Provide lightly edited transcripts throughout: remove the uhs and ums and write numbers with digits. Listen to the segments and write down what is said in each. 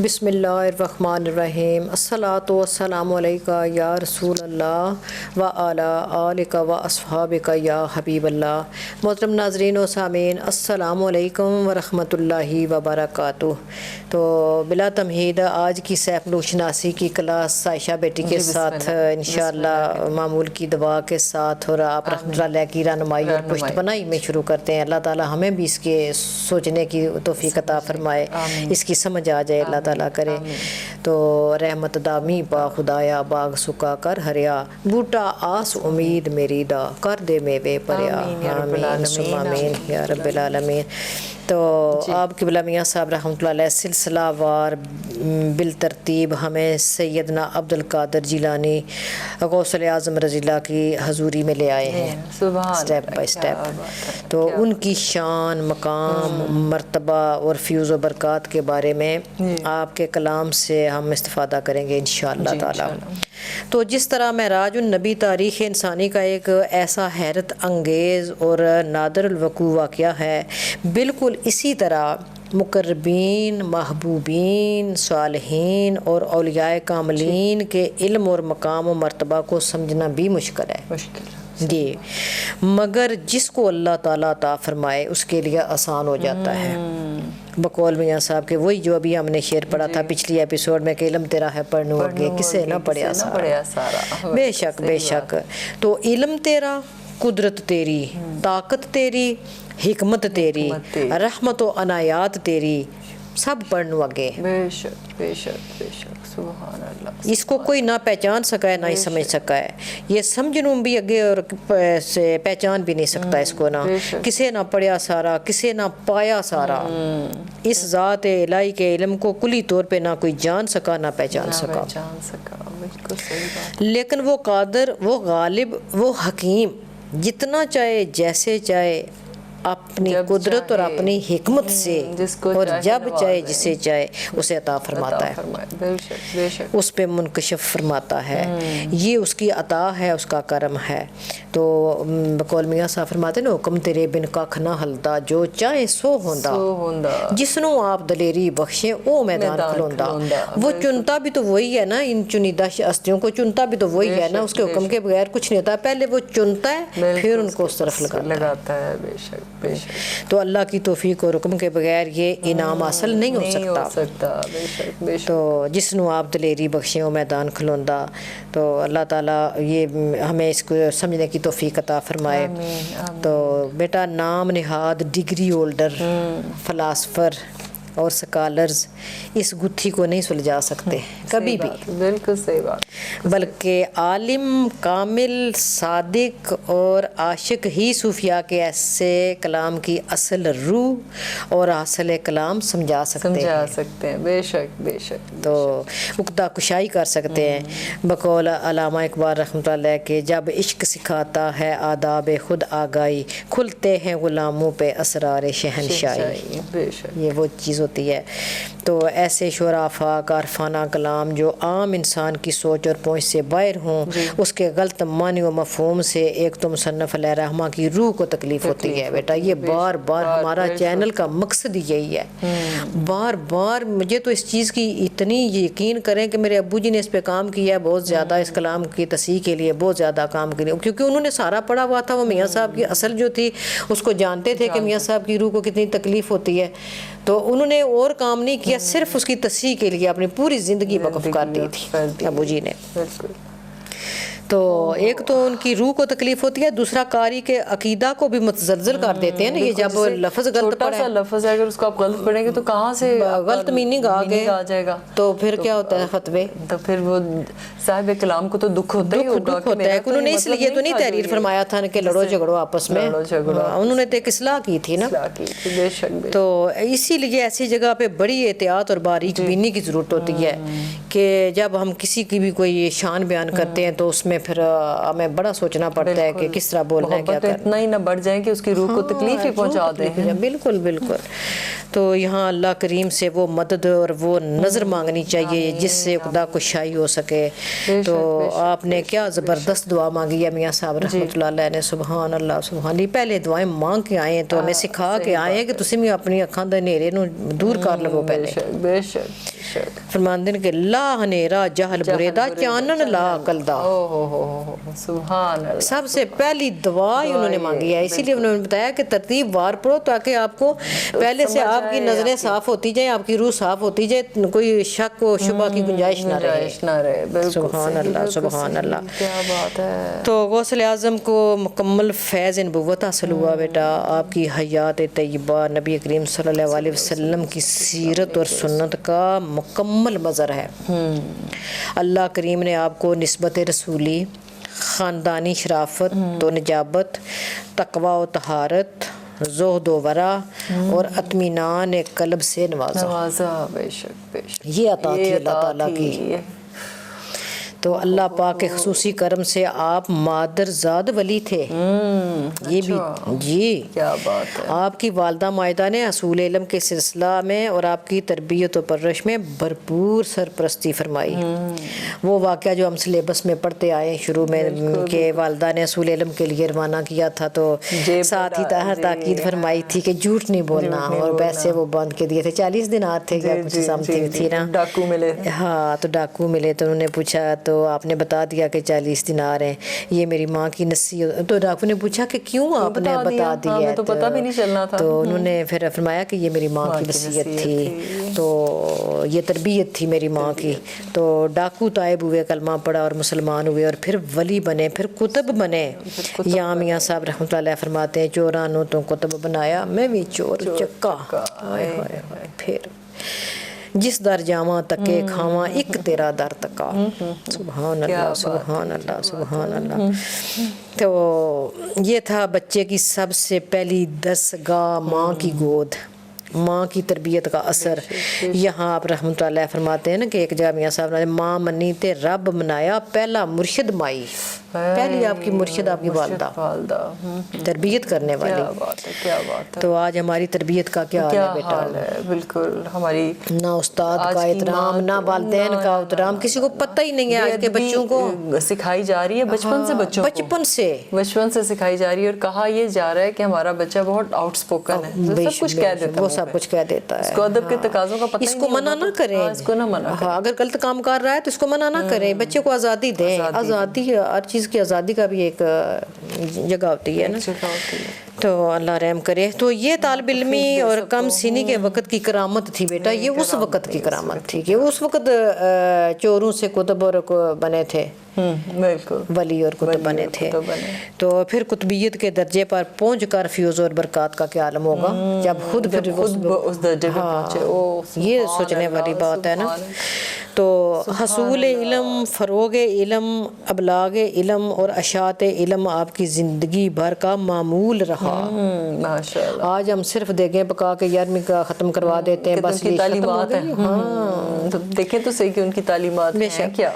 بسم اللہ الرحمن الرحیم الصلاۃ والسلام علیکہ یا رسول اللہ و علی آلک و اصحابک یا حبیب اللہ۔ محترم ناظرین و سامعین، السلام علیکم ورحمۃ اللہ وبرکاتہ۔ تو بلا تمہید آج کی سیف العلوم شناسی کی کلاس عائشہ بیٹی کے ساتھ انشاءاللہ معمول کی دعا کے ساتھ اور آپ رحمۃ اللہ علیہ کی رہنمائی اور پشت پناہی میں شروع کرتے ہیں۔ اللہ تعالی ہمیں بھی اس کے سوچنے کی توفیق عطا فرمائے، اس کی سمجھ آ جائے، اللہ تعالیٰ کرے۔ تو رحمت دامی با خدایا باغ سکا کر ہریا، بوٹا آس امید میری دا کر دے میوے پریا، آمین ثم آمین یا رب العالمین۔ تو آپ قبلہ میاں صاحب رحمۃ اللہ علیہ سلسلہ وار بالترتیب ہمیں سیدنا عبد القادر جیلانی غوث اعظم رضی اللہ کی حضوری میں لے آئے ہیں، سٹیپ بائی سٹیپ۔ تو ان کی شان، مقام، مرتبہ اور فیوز و برکات کے بارے میں آپ کے کلام سے ہم استفادہ کریں گے انشاءاللہ تعالی۔ تو جس طرح معراج النبی تاریخ انسانی کا ایک ایسا حیرت انگیز اور نادر الوقوع واقعہ ہے، بالکل اسی طرح مقربین، محبوبین، صالحین اور اولیاء کاملین کے علم اور مقام و مرتبہ کو سمجھنا بھی مشکل ہے جی، مگر جس کو اللہ تعالیٰ عطا فرمائے اس کے لیے آسان ہو جاتا ہے۔ بقول میاں صاحب کے وہی جو ابھی ہم نے شعر پڑھا تھا پچھلی ایپیسوڈ میں کہ علم تیرا ہے پڑھنو اگے، کسے نہ پڑھیا سارا، بے شک بے شک۔ تو علم تیرا، قدرت تیری، طاقت تیری، حکمت تیری، رحمت و عنایات تیری، سب پڑھنو اگے، بے شک بے شک بے شک، سبحان اللہ۔ اس کو کوئی نہ پہچان سکا ہے نہ ہی سمجھ سکا ہے، یہ سمجھنوں بھی اگے اور پہچان بھی نہیں سکتا اس کو، نہ کسے نہ پڑھیا سارا، کسے نہ پایا سارا۔ اس ذات الہی کے علم کو کلی طور پہ نہ کوئی جان سکا نہ پہچان سکا، لیکن وہ قادر، وہ غالب، وہ حکیم، جتنا چاہے جیسے چاہے اپنی قدرت اور اپنی حکمت سے اور جب چاہے جسے چاہے اسے عطا فرماتا ہے، اس پہ منکشف فرماتا ہے، یہ اس کی عطا ہے، اس کا کرم ہے۔ تو بقول میاں صاحب فرماتے ہیں نا، حکم تیرے بن ککھ نہ ہلدا، جو چاہے سو ہوندا، جسنوں آپ دلیری بخشیں او میدان کھلوندا۔ وہ چنتا بھی تو وہی ہے نا، ان چنیدہ ہستیوں کو چنتا بھی تو وہی ہے نا، اس کے حکم کے بغیر کچھ نہیں ہوتا، پہلے وہ چنتا ہے پھر ان کو اس طرف لگاتا ہے۔ بے شک۔ تو اللہ کی توفیق اور حکم کے بغیر یہ انعام حاصل نہیں ہو سکتا۔ تو جس نو آپ دلیری بخشیں وہ میدان کھلوندا۔ تو اللہ تعالیٰ یہ ہمیں اس کو سمجھنے کی توفیق عطا فرمائے۔ تو بیٹا نام نہاد ڈگری ہولڈر، فلاسفر اور سکالرز اس گتھی کو نہیں سلجھا سکتے کبھی بھی، بالکل صحیح بات، بلکہ عالم، کامل، صادق اور عاشق ہی صوفیاء کے ایسے کلام کی اصل روح اور اصل کلام سمجھا سکتے ہیں، بے شک بے شک۔ تو عقدہ کشائی کر سکتے ہیں۔ بقول علامہ اقبال رحمۃ اللہ علیہ کے، جب عشق سکھاتا ہے آداب خود آگاہی، کھلتے ہیں غلاموں پہ اسرار شہنشاہی، یہ وہ چیز ہوتی ہے۔ تو ایسے شعراء عارفانہ کلام جو عام انسان کی سوچ اور پہنچ سے باہر ہوں، اس کے غلط معنی و مفہوم سے ایک تو مصنف علیہ رحمہ کی روح کو تکلیف ہوتی ہے۔ بیٹا یہ بار بار ہمارا چینل کا مقصد یہی ہے، بار بار مجھے تو اس چیز کی اتنی یقین کریں کہ میرے ابو جی نے اس پہ کام کیا ہے بہت زیادہ، اس کلام کی تصحیح کے لیے بہت زیادہ کام کیا، کیونکہ انہوں نے سارا پڑھا ہوا تھا، وہ میاں صاحب کی اصل جو تھی اس کو جانتے تھے کہ میاں صاحب کی روح کو کتنی تکلیف ہوتی ہے، تو انہوں نے اور کام نہیں کیا، صرف اس کی تصحیح کے لیے اپنی پوری زندگی وقف کر دی تھی ابو جی نے۔ تو ایک تو ان کی روح کو تکلیف ہوتی ہے، دوسرا قاری کے عقیدہ کو بھی متزلزل کر دیتے ہیں نا، یہ جب لفظ غلط پڑھے، چھوٹا سا لفظ ہے اگر اس کو آپ غلط پڑھیں گے تو کہاں سے غلط میننگ آ جائے گا، تو پھر کیا ہوتا ہے فتوے، تو پھر وہ صاحب کلام کو تو دکھ ہوتا ہی ہوگا کہ انہوں نے اس لیے تو نہیں تحریر فرمایا تھا کہ لڑو جھگڑو آپس میں، انہوں نے تو ایک اصلاح کی تھی نا۔ تو اسی لیے ایسی جگہ پہ بڑی احتیاط اور باریک بینی کی ضرورت ہوتی ہے کہ جب ہم کسی کی بھی کوئی شان بیان کرتے ہیں تو اس میں پھر ہمیں بڑا سوچنا پڑتا ہے کہ کس طرح بولنا ہے، کیا کرنا ہے، اتنا ہی نہ بڑھ جائیں کہ اس کی روح کو تکلیف ہی پہنچا دیں۔ بالکل بالکل۔ تو یہاں اللہ کریم سے وہ مدد اور وہ نظر مانگنی چاہیے جس سے عقدہ کشائی ہو سکے۔ تو آپ نے کیا زبردست دعا مانگی ہے میاں صاحب رحمۃ اللہ علیہ نے، سبحان اللہ سبحان اللہ، پہلے دعائیں مانگ کے آئے ہیں تو ہمیں سکھا کے آئے ہیں کہ تسی بھی اپنی اکھاں دے نیرے نو دور کر لو پہلے۔ فرماندے نے کہ لا ہنیرا جہل برے دا چانن لا عقل دا. سبحان اللہ. سب سے پہلی دعا ہی انہوں نے مانگی ہے, اسی لیے انہوں نے بتایا کہ ترتیب وار پڑھو تاکہ آپ کو پہلے سے آپ کی نظریں صاف ہوتی جائیں, آپ کی روح صاف ہوتی جائے, کوئی شک و شبہ کی گنجائش نہ رہے. سبحان اللہ سبحان اللہ. کیا بات ہے. تو غوث اعظم کو مکمل فیض نبوت حاصل ہوا بیٹا. آپ کی حیات طیبہ نبی کریم صلی اللہ علیہ وسلم کی سیرت اور سنت کا مکمل مظہر ہے. اللہ کریم نے آپ کو نسبت رسولی, خاندانی شرافت و نجابت, تقوی و طہارت, زہد و ورع اور اطمینان قلب سے نوازا. بے شک بے شک. یہ عطا تھی اللہ تعالیٰ کی. تو اللہ پاک کے خصوصی کرم سے آپ مادر زاد ولی تھے. یہ بھی جی کیا بات ہے. آپ کی والدہ مائدہ نے اصول علم کے سلسلہ میں اور آپ کی تربیت و پرورش میں بھرپور سرپرستی فرمائی. وہ واقعہ جو ہم سلیبس میں پڑھتے آئے شروع میں کہ والدہ نے اصول علم کے لیے روانہ کیا تھا تو ساتھ ہی تاکید فرمائی تھی کہ جھوٹ نہیں بولنا, اور پیسے وہ باندھ کے دیے تھے. 40 دنات تھے کیا کچھ سم تھی نا, ڈاکو ملے. ہاں تو ڈاکو ملے تو انہوں نے پوچھا تو آپ نے بتا دیا کہ 40 دینار ہیں, یہ میری ماں کی نصیحت. تو ڈاکو نے پوچھا کہ کیوں آپ نے بتا دیا, تو پتہ بھی نہیں چلنا تھا. تو انہوں نے پھر فرمایا کہ یہ میری ماں کی نصیحت تھی, تو یہ تربیت تھی میری ماں کی. تو ڈاکو تائب ہوئے, کلمہ پڑھا اور مسلمان ہوئے, اور پھر ولی بنے, پھر کتب بنے. یہاں میاں صاحب رحمۃ اللہ فرماتے ہیں چورانوں تو کتب بنایا میں بھی چور چکا. پھر جس در جاواں تکے کھاواں ایک تیرا در تکا. سبحان اللہ سبحان اللہ سبحان اللہ. تو یہ تھا بچے کی سب سے پہلی دستگاہ ماں کی گود, ماں کی تربیت کا اثر. یہاں آپ رحمۃ اللہ فرماتے ہیں نا کہ ایک جگہ میاں صاحب نے ماں منی تے رب منایا پہلا مرشد مائی. پہلی آپ کی مرشد آپ کی والدہ, تربیت کرنے والی. کیا بات ہے. تو آج ہماری تربیت کا کیا حال ہے بیٹا. بالکل ہماری نہ استاد کا احترام, نہ والدین کا احترام, کسی کو پتہ ہی نہیں ہے. آج کے بچوں کو سکھائی جا رہی ہے بچپن سے, بچپن سے سکھائی جا رہی ہے, اور کہا یہ جا رہا ہے کہ ہمارا بچہ بہت آؤٹ اسپوکن ہے, سب کچھ کہہ دیتا ہے, وہ سب کچھ کہہ دیتا ہے. اس کو ادب کے تقاضوں کا پتہ اس کو منع نہ کریں, اس کو نہ منع کریں. اگر غلط کام کر رہا ہے تو اس کو منع نہ کریں, بچے کو آزادی دیں. آزادی, ہر چیز کی آزادی کا بھی ایک جگہ ہوتی ہے نا. تو اللہ رحم کرے. تو یہ طالب علمی اور کم سینی کے وقت کی کرامت تھی بیٹا, یہ اس وقت کی کرامت تھی کہ اس وقت چوروں سے کتب اور بنے تھے, ولی اور کتب بنے تھے. تو پھر قطبیت کے درجے پر پہنچ کر فیوز اور برکات کا کیا عالم ہوگا جب خود اس درجے پہ پہنچے. یہ سوچنے والی بات ہے نا. تو حصول علم, فروغ علم, ابلاغ علم اور اشاعت علم آپ کی زندگی بھر کا معمول رہا. آج ہم صرف دیگیں پکا کے 11ویں کا ختم کروا دیتے ہیں, بس یہ تعلیمات ہیں. ہاں دیکھیں تو صحیح کہ ان کی تعلیمات ہیں کیا.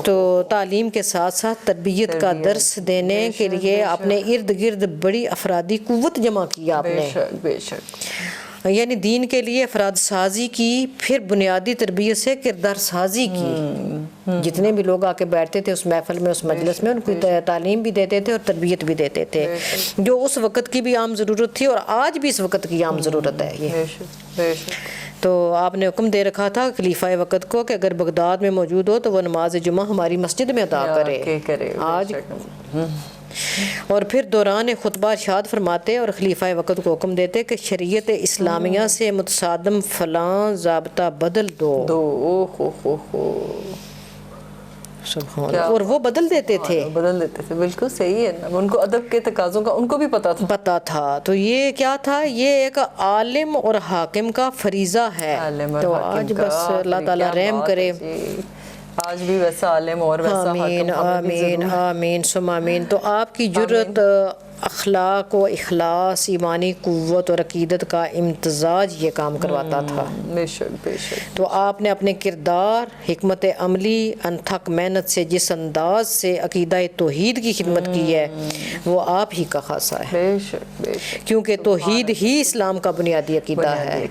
تو تعلیم کے ساتھ ساتھ تربیت کا درس دینے کے لیے اپنے ارد گرد بڑی افرادی قوت جمع کی آپ نے. بے شک. یعنی دین کے لیے افراد سازی کی, پھر بنیادی تربیت سے کردار سازی کی. جتنے بھی لوگ آ کے بیٹھتے تھے اس محفل میں, اس مجلس میں, ان کو تعلیم بھی دیتے تھے اور تربیت بھی دیتے تھے, جو اس وقت کی بھی عام ضرورت تھی اور آج بھی اس وقت کی عام ضرورت ہے. یہ تو آپ نے حکم دے رکھا تھا خلیفہ وقت کو کہ اگر بغداد میں موجود ہو تو وہ نماز جمعہ ہماری مسجد میں ادا کرے. آج اور پھر دوران خطبہ ارشاد فرماتے اور خلیفہ وقت کو حکم دیتے کہ شریعت اسلامیہ سے متصادم فلاں ضابطہ بدل دو. سبحان, اور وہ بدل دیتے تھے. بالکل صحیح ہے نا. ان کو ادب کے تقاضوں کا ان کو بھی پتا تھا. تو یہ کیا تھا, یہ ایک عالم اور حاکم کا فریضہ ہے. تو آج بس اللہ تعالیٰ رحم کرے, آج بھی ویسا عالم اور ویسا آمین آمین آمین ثم آمین. تو آپ کی جرت, اخلاق و اخلاص, ایمانی قوت اور عقیدت کا امتزاج یہ کام کرواتا تھا. بے شک بے شک. تو آپ نے اپنے کردار, حکمت عملی, انتھک محنت سے جس انداز سے عقیدہ توحید کی خدمت کی ہے وہ آپ ہی کا خاصہ ہے. بے شک بے شک. کیونکہ توحید ہی اسلام کا بنیادی عقیدہ ہے,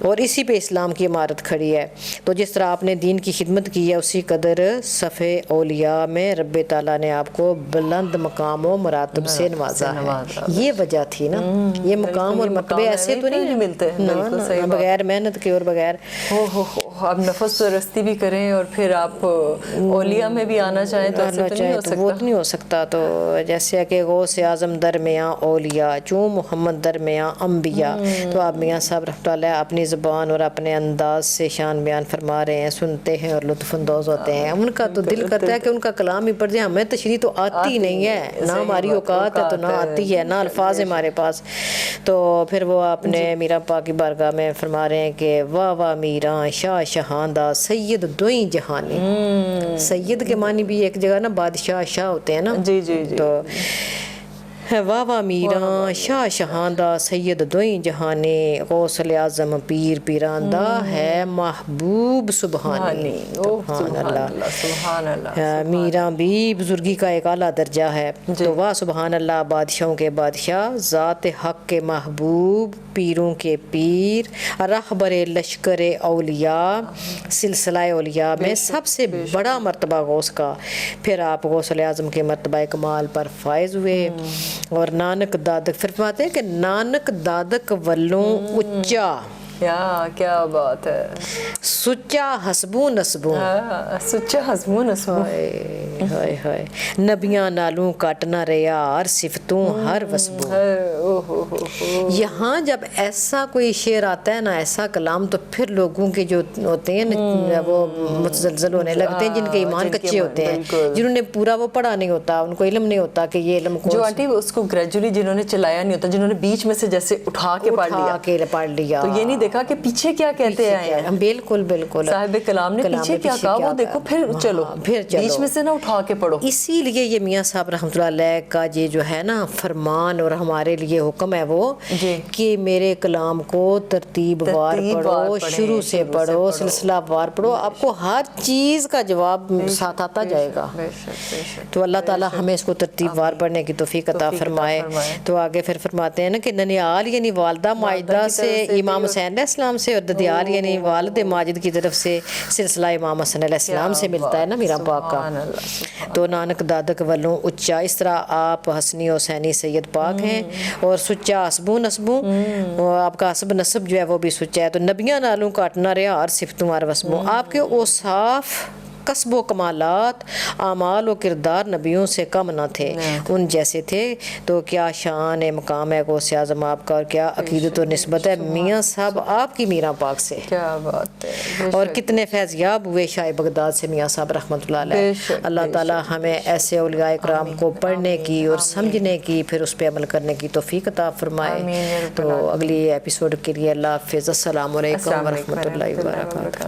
اور اسی پہ اسلام کی عمارت کھڑی ہے. تو جس طرح آپ نے دین کی خدمت کی ہے اسی قدر صف اولیاء میں رب تعالیٰ نے آپ کو بلند مقام و مراتب سے نوازا ہے. یہ وجہ تھی نا. یہ مقام اور مرتبے ایسے تو نہیں ملتے بغیر محنت کے اور بغیر آپ نفس پرستی بھی کریں اور پھر آپ اولیاء میں بھی آنا چاہیں تو ایسے تو نہیں ہو سکتا. وہ نہیں ہو سکتا. تو جیسے کہ غوث اعظم درمیاں اولیاء، چوں محمد درمیاں انبیاء. تو آپ میاں صاحب رحمۃ اللہ علیہ اپنی زبان اور اپنے انداز سے شان بیان فرما رہے ہیں، سنتے ہیں اور لطف اندوز ہوتے ہیں. ان کا تو دل کرتا ہے کہ ان کا کلام ہی پڑھ جائے. ہمیں تشریح تو آتی نہیں ہے، نہ ہماری اوقات ہے تو نہ آتی ہے، نہ الفاظ ہمارے پاس. تو پھر وہ اپنے میرا پاک کی بارگاہ میں فرما رہے ہیں کہ واہ واہ میراں شاہ شہاندہ سید دوئیں جہانی. سید کے معنی بھی ایک جگہ نا بادشاہ شاہ ہوتے ہیں نا. جی جی جی. تو واہ واہ میراں شاہ شہاندہ سید دوئیں جہانی، غوث اعظم پیر پیراندہ ہے محبوب سبحانی. سبحان اللہ سبحان اللہ. میراں بھی بزرگی کا ایک اعلیٰ درجہ ہے. تو واہ سبحان اللہ، بادشاہوں کے بادشاہ، ذات حق کے محبوب، پیروں کے پیر، رہبر لشکر اولیاء، سلسلہ اولیاء میں سب سے بڑا مرتبہ غوث کا. پھر آپ غوث اعظم کے مرتبہ کمال پر فائز ہوئے. اور نانک دادک پھر فرماتے ہیں کہ نانک دادک ولوں اچا، کیا بات ہے، سچا حسبوں نسبوں، سچا حسبوں نسبوں، ہائے ہائے نبیاں نالوں کاٹنا ریا ہر صفتوں ہر وصبوں. یہاں جب ایسا کوئی شعر آتا ہے نا، ایسا کلام، تو پھر لوگوں کے جو ہوتے ہیں نا وہ متزلزل ہونے لگتے ہیں، جن کے ایمان کچے ہوتے ہیں، جنہوں نے پورا وہ پڑھا نہیں ہوتا، ان کو علم نہیں ہوتا کہ یہ علم جو آنٹی اس کو گریجولی جنہوں نے چلایا نہیں ہوتا، جنہوں نے بیچ میں سے جیسے اٹھا کے پڑھ لیا، تو یہ نہیں دیکھا کہ پیچھے کیا کہتے ہیں. بالکل بالکل، صاحب کلام نے پیچھے کیا کہا وہ دیکھو، پھر چلو بیچ میں سے نہ اٹھا کے پڑھو. اسی لیے یہ میاں صاحب رحمۃ اللہ علیہ کا یہ جو ہے نا فرمان اور ہمارے لیے حکم ہے وہ کہ میرے کلام کو ترتیب وار پڑھو، شروع سے پڑھو، سلسلہ وار پڑھو، آپ کو ہر چیز کا جواب ساتھ آتا جائے گا. تو اللہ تعالیٰ ہمیں اس کو ترتیب وار پڑھنے کی توفیق عطا فرمائے. تو آگے پھر فرماتے ہیں نا کہ ننیال یعنی والدہ ماجدہ سے امام حسین علیہ السلام سے، اور ددیال یعنی والد ماجد کی طرف سے سلسلہ امام حسن علیہ السلام سے ملتا ہے نا میرا پاک کا. تو نانک دادک ولوں اچا، اس طرح آپ حسنی حسینی سید پاک ہیں، اور سچا حسبوں نسبوں، آپ کا حسب نسب جو ہے وہ بھی سچا ہے. تو نبیاں نالوں کاٹنا ریا ہر صفتوں ہر وصفوں، آپ کے اوصاف کسب و کمالات اعمال و کردار نبیوں سے کم نہ تھے، ان جیسے تھے. تو کیا شان مقام ہے غوث اعظم آپ کا، اور کیا عقیدت و نسبت ہے میاں صاحب آپ کی میرا پاک سے. کیا بات ہے. اور کتنے فیض یاب ہوئے شاہ بغداد سے میاں صاحب رحمۃ اللہ علیہ. اللہ تعالی ہمیں ایسے اولیاء کرام کو پڑھنے کی اور سمجھنے کی، پھر اس پہ عمل کرنے کی توفیق عطا فرمائے. تو اگلی ایپیسوڈ کے لیے اللہ حافظ. السلام علیکم ورحمۃ اللہ وبرکاتہ.